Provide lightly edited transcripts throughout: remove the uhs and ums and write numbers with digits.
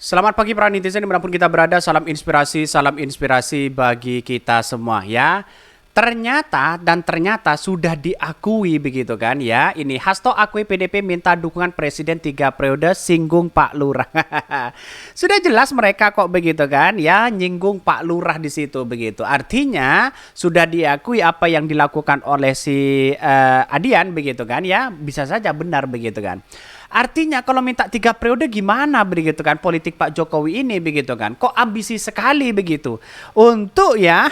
Selamat pagi para netizen dimanapun kita berada, salam inspirasi bagi kita semua ya. Ternyata sudah diakui begitu kan ya. Ini Hasto akui PDP minta dukungan presiden 3 periode singgung Pak Lurah. Sudah jelas mereka kok begitu kan ya, nyinggung Pak Lurah di situ begitu. Artinya sudah diakui apa yang dilakukan oleh si Adian begitu kan ya, bisa saja benar begitu kan. Artinya kalau minta 3 periode gimana begitu kan politik Pak Jokowi ini begitu kan. Kok ambisi sekali begitu untuk ya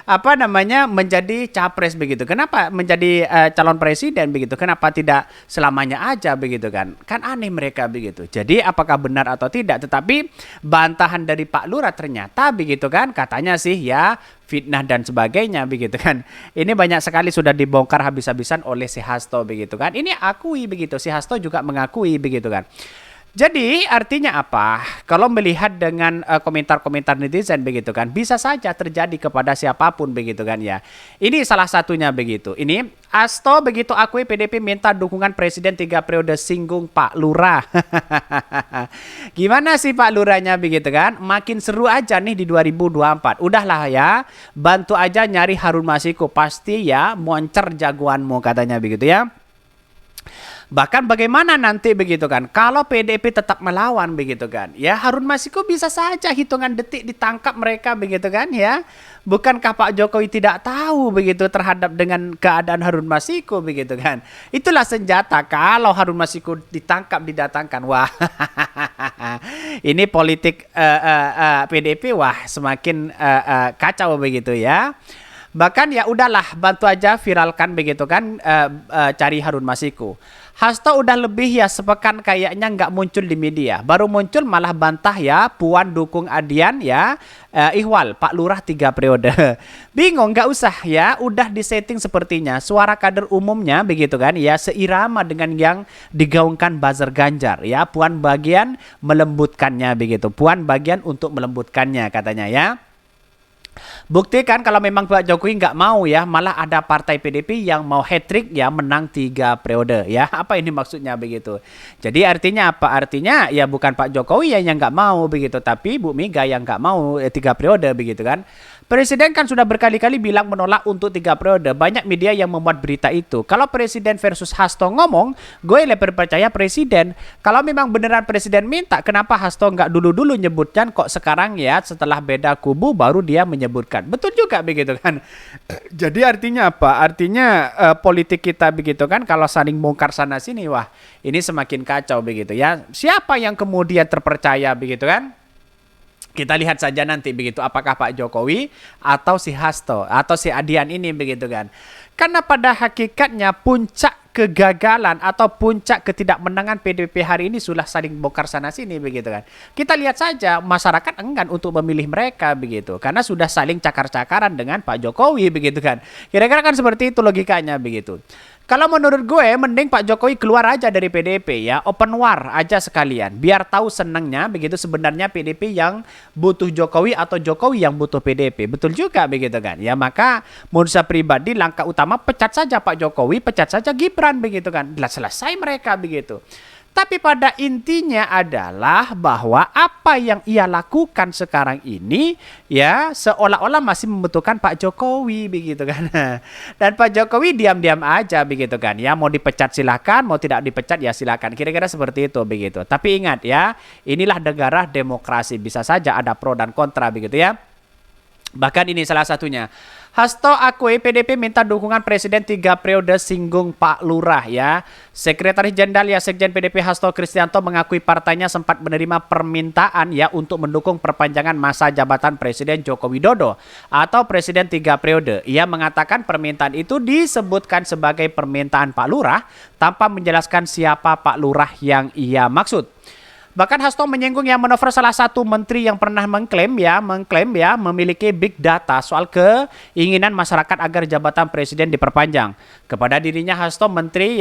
apa namanya menjadi capres begitu. Kenapa menjadi calon presiden begitu? Kenapa tidak selamanya aja begitu kan? Kan aneh mereka begitu. Jadi apakah benar atau tidak? Tetapi bantahan dari Pak Lurah ternyata begitu kan katanya sih ya fitnah dan sebagainya begitu kan. Ini banyak sekali sudah dibongkar habis-habisan oleh si Hasto begitu kan. Ini akui begitu, si Hasto juga mengakui begitu kan. Jadi artinya apa? Kalau melihat dengan komentar-komentar netizen begitu kan, bisa saja terjadi kepada siapapun begitu kan ya. Ini salah satunya begitu. Ini Hasto begitu akui PDP minta dukungan presiden 3 periode singgung Pak Lurah. Gimana sih Pak Lurahnya begitu kan? Makin seru aja nih di 2024. Udahlah ya, bantu aja nyari Harun Masiku, pasti ya moncer jagoanmu katanya begitu ya. Bahkan bagaimana nanti begitu kan kalau PDP tetap melawan begitu kan ya, Harun Masiku bisa saja hitungan detik ditangkap mereka begitu kan ya. Bukankah Pak Jokowi tidak tahu begitu terhadap dengan keadaan Harun Masiku begitu kan. Itulah senjata kalau Harun Masiku ditangkap didatangkan. Wah ini politik PDP wah semakin kacau begitu ya. Bahkan ya udahlah bantu aja viralkan begitu kan cari Harun Masiku. Hasto udah lebih ya sepekan kayaknya nggak muncul di media. Baru muncul malah bantah ya Puan dukung Adian ya Ihwal Pak Lurah 3 periode. Bingung nggak usah ya, udah disetting sepertinya. Suara kader umumnya begitu kan ya seirama dengan yang digaungkan buzzer Ganjar ya. Puan bagian melembutkannya begitu. Puan bagian untuk melembutkannya katanya ya. Buktikan kalau memang Pak Jokowi nggak mau ya, malah ada partai PDP yang mau hat-trick ya menang 3 periode ya. Apa ini maksudnya begitu? Jadi artinya apa? Artinya ya bukan Pak Jokowi yang nggak mau begitu, tapi Bu Mega yang nggak mau 3 periode begitu kan. Presiden kan sudah berkali-kali bilang menolak untuk 3 periode. Banyak media yang membuat berita itu. Kalau Presiden versus Hasto ngomong, gue lebih percaya Presiden. Kalau memang beneran Presiden minta, kenapa Hasto nggak dulu-dulu nyebutkan kok sekarang ya setelah beda kubu baru dia menyebutkan. Betul juga begitu kan. Jadi artinya apa? Artinya politik kita begitu kan kalau saling bongkar sana sini, wah ini semakin kacau begitu ya. Siapa yang kemudian terpercaya begitu kan? Kita lihat saja nanti begitu apakah Pak Jokowi atau si Hasto atau si Adian ini begitu kan. Karena pada hakikatnya puncak kegagalan atau puncak ketidakmenangan PDP hari ini sudah saling bongkar sana sini begitu kan. Kita lihat saja masyarakat enggan untuk memilih mereka begitu karena sudah saling cakar-cakaran dengan Pak Jokowi begitu kan. Kira-kira kan seperti itu logikanya begitu. Kalau menurut gue mending Pak Jokowi keluar aja dari PDP ya, open war aja sekalian. Biar tahu senangnya begitu sebenarnya PDP yang butuh Jokowi atau Jokowi yang butuh PDP. Betul juga begitu kan. Ya maka menurut saya pribadi langkah utama pecat saja Pak Jokowi, pecat saja Gibran begitu kan. Selesai mereka begitu. Tapi pada intinya adalah bahwa apa yang ia lakukan sekarang ini ya seolah-olah masih membutuhkan Pak Jokowi begitu kan. Dan Pak Jokowi diam-diam aja begitu kan. Ya mau dipecat silakan, mau tidak dipecat ya silakan. Kira-kira seperti itu begitu. Tapi ingat ya, inilah negara demokrasi. Bisa saja ada pro dan kontra begitu ya. Bahkan ini salah satunya. Hasto akui PDP minta dukungan presiden 3 periode singgung Pak Lurah ya. Sekretaris Jenderal ya Sekjen PDP Hasto Kristianto mengakui partainya sempat menerima permintaan ya untuk mendukung perpanjangan masa jabatan Presiden Joko Widodo atau presiden 3 periode. Ia mengatakan permintaan itu disebutkan sebagai permintaan Pak Lurah tanpa menjelaskan siapa Pak Lurah yang ia maksud. Bahkan Hasto menyinggung yang manuver salah satu menteri yang pernah mengklaim ya memiliki big data soal keinginan masyarakat agar jabatan presiden diperpanjang. Kepada dirinya Hasto menteri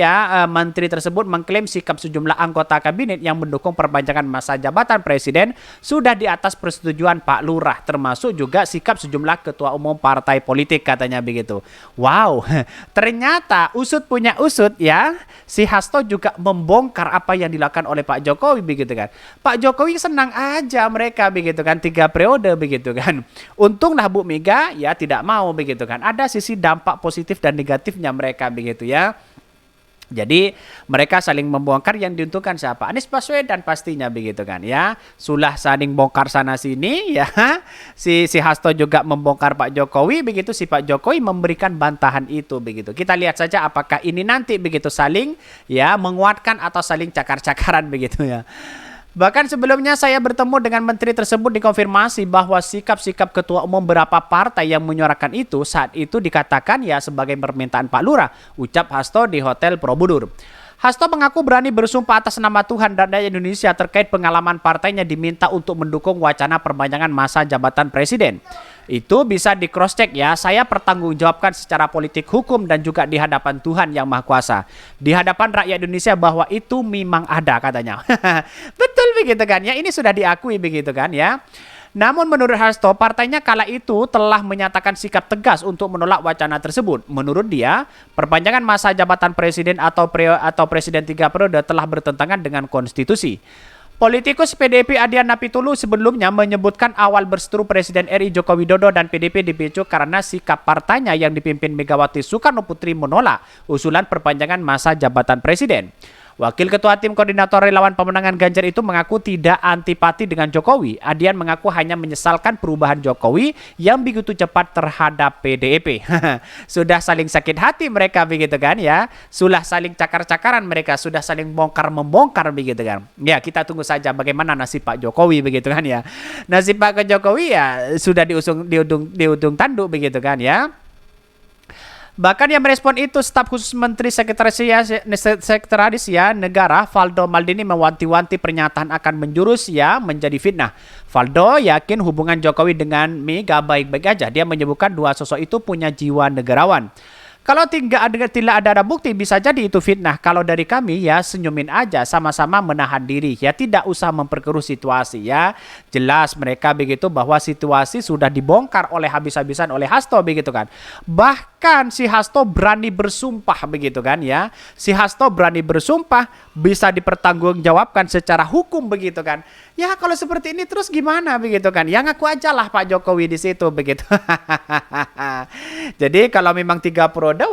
tersebut mengklaim sikap sejumlah anggota kabinet yang mendukung perpanjangan masa jabatan presiden sudah di atas persetujuan Pak Lurah, termasuk juga sikap sejumlah ketua umum partai politik katanya begitu. Wow, ternyata usut punya usut ya, si Hasto juga membongkar apa yang dilakukan oleh Pak Jokowi begitu kan. kan. Pak Jokowi senang aja mereka begitu kan 3 periode begitu kan. Untunglah Bu Mega ya tidak mau begitu kan. Ada sisi dampak positif dan negatifnya mereka begitu ya. Jadi mereka saling membongkar, yang diuntungkan siapa? Anies Baswedan pastinya begitu kan ya. Sulah saling bongkar sana sini ya. Si Hasto juga membongkar Pak Jokowi begitu, si Pak Jokowi memberikan bantahan itu begitu. Kita lihat saja apakah ini nanti begitu saling ya menguatkan atau saling cakar-cakaran begitu ya. Bahkan sebelumnya saya bertemu dengan menteri tersebut dikonfirmasi bahwa sikap-sikap ketua umum beberapa partai yang menyuarakan itu saat itu dikatakan ya sebagai permintaan Pak Lurah, ucap Hasto di Hotel Borobudur. Hasto mengaku berani bersumpah atas nama Tuhan dan rakyat Indonesia terkait pengalaman partainya diminta untuk mendukung wacana perpanjangan masa jabatan presiden. Itu bisa di cross check ya, saya pertanggungjawabkan secara politik hukum dan juga di hadapan Tuhan yang Maha Kuasa. Di hadapan rakyat Indonesia bahwa itu memang ada katanya. Betul begitu kan ya, ini sudah diakui begitu kan ya. Namun menurut Hasto, partainya kala itu telah menyatakan sikap tegas untuk menolak wacana tersebut. Menurut dia, perpanjangan masa jabatan presiden atau presiden 3 periode telah bertentangan dengan konstitusi. Politikus PDIP Adian Napitulu sebelumnya menyebutkan awal berseteru Presiden RI Joko Widodo dan PDIP dipicu karena sikap partainya yang dipimpin Megawati Soekarno Putri menolak usulan perpanjangan masa jabatan presiden. Wakil Ketua Tim Koordinator Relawan Pemenangan Ganjar itu mengaku tidak antipati dengan Jokowi. Adian mengaku hanya menyesalkan perubahan Jokowi yang begitu cepat terhadap PDIP. Sudah saling sakit hati mereka begitu kan ya. Sudah saling cakar-cakaran mereka, sudah saling bongkar-membongkar begitu kan. Ya, kita tunggu saja bagaimana nasib Pak Jokowi begitu kan ya. Nasib Pak Jokowi ya sudah diudung tanduk begitu kan ya. Bahkan yang merespon itu, staf khusus Menteri Sekretaris ya Negara Valdo Maldini mewanti-wanti pernyataan akan menjurus ya menjadi fitnah. Valdo yakin hubungan Jokowi dengan Mega baik-baik aja. Dia menyebutkan dua sosok itu punya jiwa negarawan. Kalau tidak ada bukti bisa jadi itu fitnah. Kalau dari kami ya senyumin aja, sama-sama menahan diri ya, tidak usah memperkeruh situasi ya. Jelas mereka begitu bahwa situasi sudah dibongkar oleh habis-habisan oleh Hasto begitu kan. Bahkan si Hasto berani bersumpah begitu kan ya. Si Hasto berani bersumpah bisa dipertanggungjawabkan secara hukum begitu kan. Ya kalau seperti ini terus gimana begitu kan? Ya ngaku aja lah Pak Jokowi di situ begitu. Jadi kalau memang 3 periode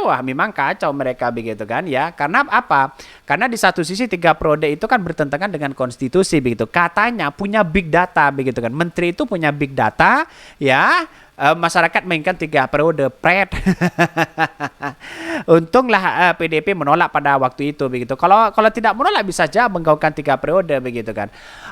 wah memang kacau mereka begitu kan ya. Karena apa? Karena di satu sisi 3 periode itu kan bertentangan dengan konstitusi begitu. Katanya punya big data begitu kan. Menteri itu punya big data ya. Masyarakat mainkan 3 periode pret. Untunglah PDIP menolak pada waktu itu begitu. Kalau tidak menolak bisa saja menggaungkan 3 periode begitu kan.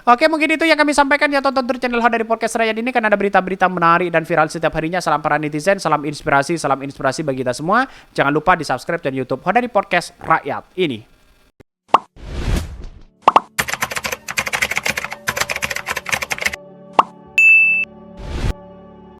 Oke, mungkin itu yang kami sampaikan ya. Tonton terus channel Hot dari Podcast Rakyat ini kan ada berita-berita menarik dan viral setiap harinya. Salam para netizen, salam inspirasi bagi kita semua. Jangan lupa di subscribe dan YouTube Hot dari Podcast Rakyat ini.